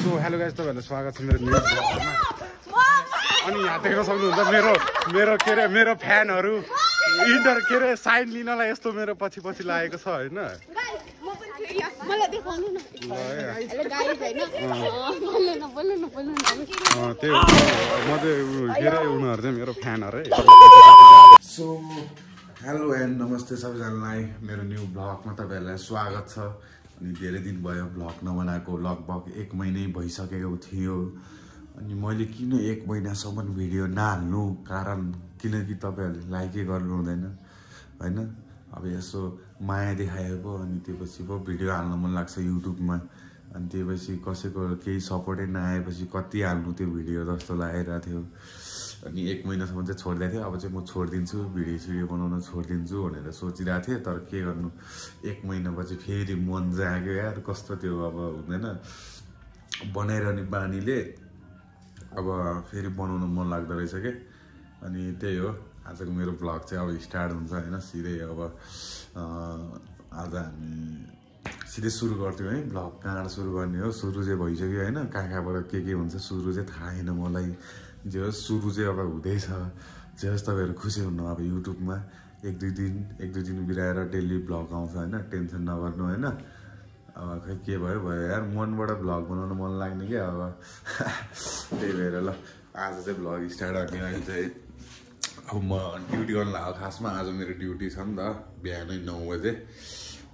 So hello guys, तपाईहरुलाई स्वागत छ मेरो न्यू ब्लगमा। अनि यहाँ देख्न सक्नुहुन्छ मेरो के रे मेरो फ्यानहरु इन्टर के रे साइन लिनलाई यस्तो मेरो पछि पछि लागेको छ हैन। मलाई देखाउनु न। हेलो गाइस हैन। बोल्नु न। त्यो म चाहिँ के रे उनीहरु चाहिँ मेरो फ्यानहरु है। सो हेलो एन्ड नमस्ते सबैजनालाई, मेरो न्यू ब्लगमा तपाईहरुलाई स्वागत छ। अनि धेरै दिन भयो ब्लग नबनाएको, लगभग 1 महिनै भइसकेको थियो। अनि मैले किन 1 महिनासम्म भिडियो नहाल्नु कारण किनकि तपाईहरुले लाइकै गर्नु हुँदैन हैन। अब यसो माया देखाएको अनि त्यसपछि पो भिडियो हाल्न मन लाग्छ युट्युबमा। अनि त्यसपछि कसैको केही सपोर्टै नआएपछि कति हाल्नु त्यो भिडियो जस्तो लागिरहेको थियो। अनि 1 महिनासम्म चाहिँ छोड्दै थियो। अब चाहिँ म छोडिदिन्छु, भिडियो बनाउन छोडिदिन्छु भनेर सोचिरहेको थिएँ। तर के गर्नु, 1 महिनापछि फेरि मन जाग्यो यार। कस्तो त्यो अब हुँदैन बनाइरहने बानीले अब फेरि बनाउन मन लाग्दो रहेछ के। अनि त्यही हो, आजको मेरो ब्लग चाहिँ अब स्टार्ट हुन्छ हैन। सिधै अब आज हामी सिधै सुरु गर्थ्यौँ है ब्लग। कहाँबाट सुरु गर्ने हो, सुरु चाहिँ भइसक्यो हैन। कहाँबाट के हुन्छ सुरु चाहिँ थाहा छैन मलाई। जे होस् सुरु चाहिँ अब हुँदैछ। जे होस् तपाईहरु खुसी हुनु। अब युट्युबमा 1-2 दिन बिराएर डेली ब्लग आउँछ हैन। टेन्सन नगर्नु हैन। अब खै के भयो यार, मनबाट ब्लग बनाउन मन लाग्ने के अब। त्यही भएर ल आज चाहिँ ब्लग स्टार्ट गर्ने। अहिले चाहिँ अब म ड्युटी गर्न लाग्यो। खासमा आज मेरो ड्युटी छ नि त, बिहानै 9 बजे।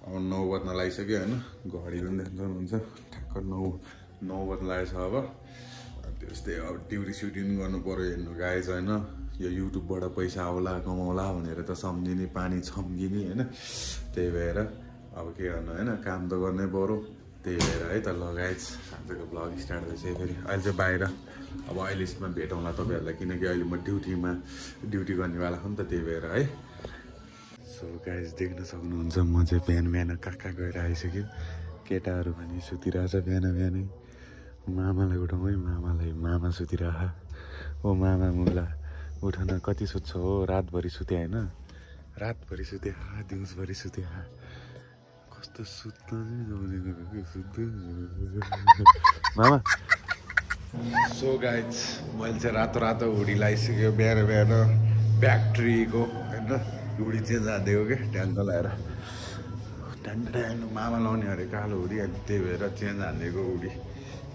अब 9 बज्न लागिसक्यो हैन। घडी पनि देख्नुहुन्छ ठ्याक्क 9 बज्न लागेछ। अब त्यस्तै अब ड्युटी गर्नु पर्यो हेर्नु गाइज हैन। यो युट्युबबाट पैसा आउला कमाउला भनेर त सम्झिने पानी छम्किने हैन। त्यही भएर अब के गर्नु हैन, काम त गर्नै पर्यो। त्यही भएर है त ल गाइज आजको ब्लग स्टार्ट भइसक्यो। फेरि अहिले चाहिँ बाहिर अब अहिले यसमा भेटौँला तपाईहरुलाई, किनकि अहिले म ड्युटी गर्नेवाला हो नि त। त्यही भएर है। सो गाइज देख्न सक्नुहुन्छ म चाहिँ बिहान कहाँ गएर आइसक्यो। केटाहरू पनि सुतिरहेछ बिहानै। मामालाई उठाउँ है, मामा सुतिरह। ओ मामा मुला उठ न, कति सुत्छ हो, रातभरि सुते होइन। रातभरि सुते दिउँसभरि सुते कस्तो मामा। सो गाइज मैले चाहिँ रातो हुडी लगाइसक्यो बिहान फ्याक्ट्रीको होइन। हुडी चाहिँ जाँदिएको क्या ट्याङ्क लगाएर मामा लाउने अरे कालो हुडी। अनि त्यही भएर चेन्ज हानिदिएको हुडी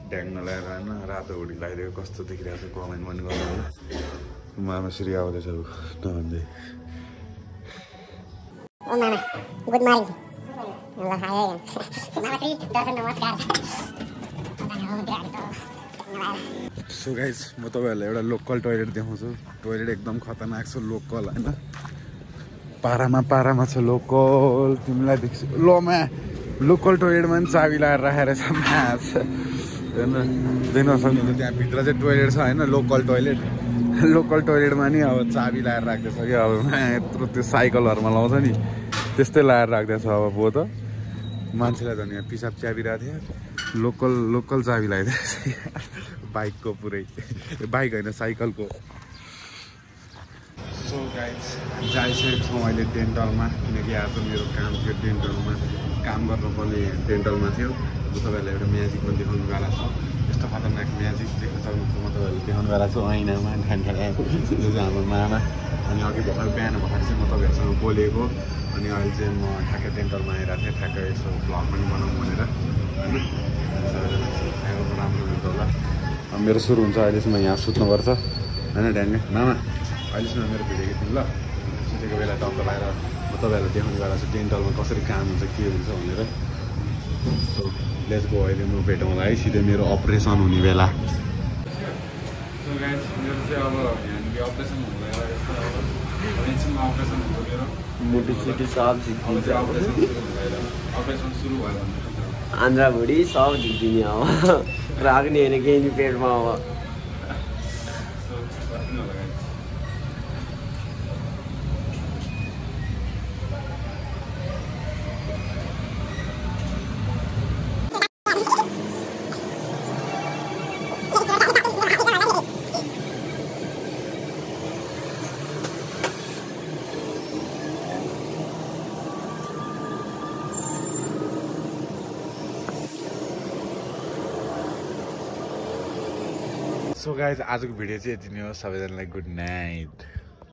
ड्याङ्ग लगाएर होइन। रातो हुडी लगाइदिएको कस्तो देखिरहेको छ कमेन्ट पनि गर्नु। मामा श्री आउँदैछ नभन्दै। ओ मामा गुड मर्निङ। ल हाय मामा श्री दर्शन नमस्कार। सो गाइज म तपाईहरुलाई एउटा लोकल टोइलेट देखाउँछु। टोइलेट एकदम खतरनाक छ, लोकल होइन। पारामा छ लोकल। तिमीलाई देख्छ लोमा लोकल टोइलेटमा पनि चाबी लगाएर राखेर छ माछ होइन। देख्न सक्नुहुन्छ त्यहाँ भित्र चाहिँ टोइलेट छ होइन। लोकल टोइलेटमा नि अब चाबी लगाएर राख्दैछ क्या। अब यत्रो त्यो साइकलहरूमा लाउँछ नि त्यस्तै लगाएर राख्दैछ। अब वो त मान्छेलाई झन् यहाँ पिसाब च्याबिरहेको थियो। लोकल चाबी लगाइदिएछ बाइकको पुरै, बाइक होइन साइकलको। सो गाइज जाइसकेको छौँ अहिले डेन्टलमा, किनकि आज मेरो काम थियो डेन्टलमा। काम गर्नुपर्ने डेन्टलमा थियो। म तपाईँहरूलाई एउटा म्याजिक पनि देखाउनु गएको छु। यस्तो खतरनाक म्याजिक देख्न सक्नुहुन्छ। म तपाईँहरूले देखाउनु गएको छु ऐनामा जो चाहिँ हाम्रो मामा। अनि अघि भर्खर बिहान चाहिँ म तपाईँहरूसँग बोलेको। अनि अहिले चाहिँ म ठ्याक्कै डेन्टलमा आइरहेको थिएँ, ठ्याक्कै यसो भ्लग पनि बनाउँ भनेर होइन। सबैजना राम्रो हुन्छ होला। मेरो सुरु हुन्छ अहिलेसम्म यहाँ सुत्नुपर्छ होइन ड्याङ्गे। मामा अहिलेसम्म मेरो भिडियो खिच्नु ल। सुतेको बेला टक्क लगाएर म तपाईँहरूलाई देखाउनु गएको छु डेन्टलमा कसरी काम हुन्छ के हुन्छ भनेर। So let's go. अहिले म भेटौँला है सिधै मेरो अपरेसन हुने बेला। सो गाइस मेरो चाहिँ अब यहाँनिर अपरेसन हुँदैन। यस्तो अब अपरेसन हुन्छ मेरो मुटुसुटु सब झिक्दिन्छ। अपरेसन सुरु भयो भने आन्द्रा भुँडी सब झिक्दिने अब। राख्ने होइन केही नि पेटमा अब। सो गाइज आजको भिडियो चाहिँ यति नै हो सबैजनालाई गुड नाइट